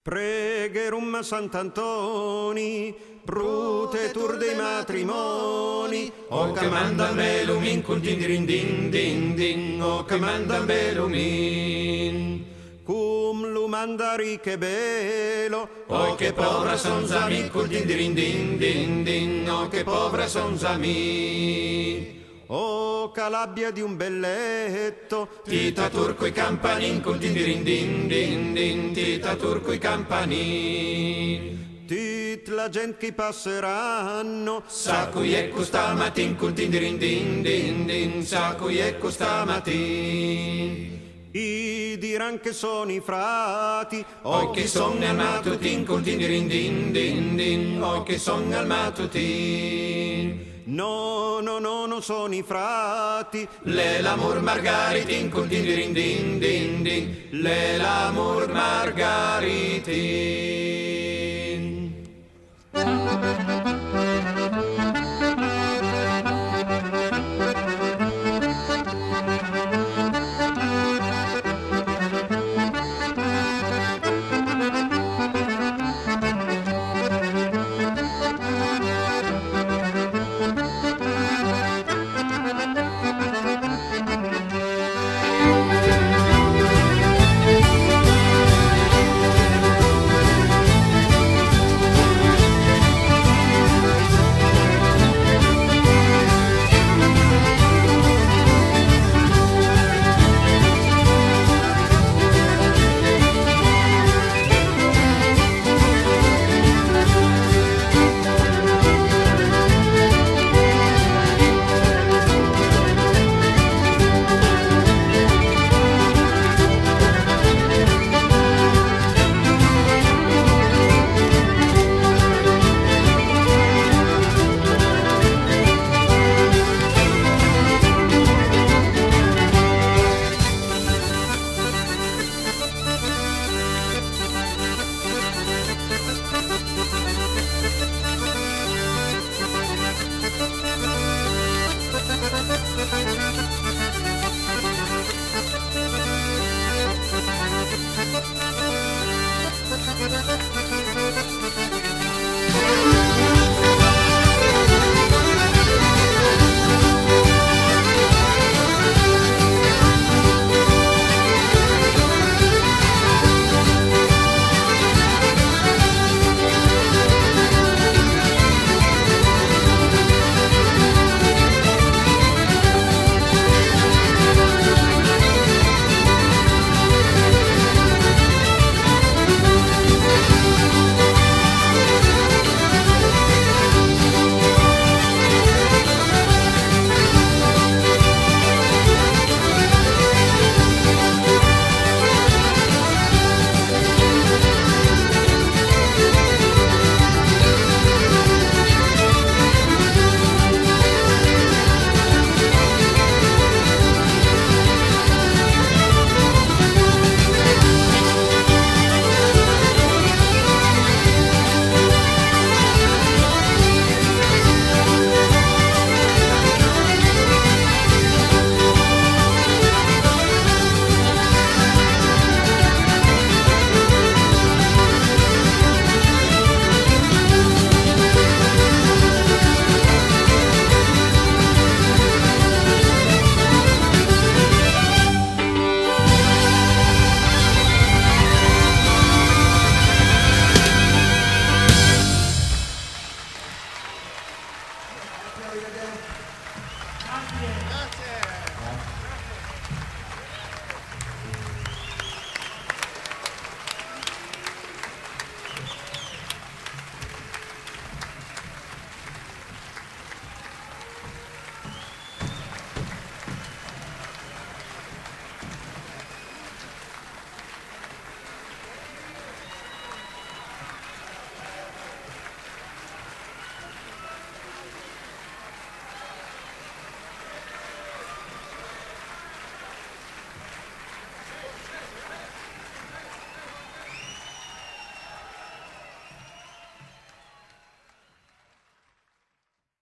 Pregherum Sant'Antoni, brute tur dei matrimoni, o che manda melum in cultin din din din din, o che manda melum in. cum lumandari che belo, O che povera sonza mi cultin din din din din, o che povera sonza mi. o Calabria di un belletto, Tita turco i campanin cultin din din din din, tita turco i campanin. tit la gent che passeranno, Sa cui è questa matin cultin din din din din, sa cui è questa matin. i diran che sono i frati, O che son al matutin cultin din din din din, o che son al matutin. no, non sono i frati, Le l'amor margaritin cultin din din din din, le l'amor margaritin. Thank you.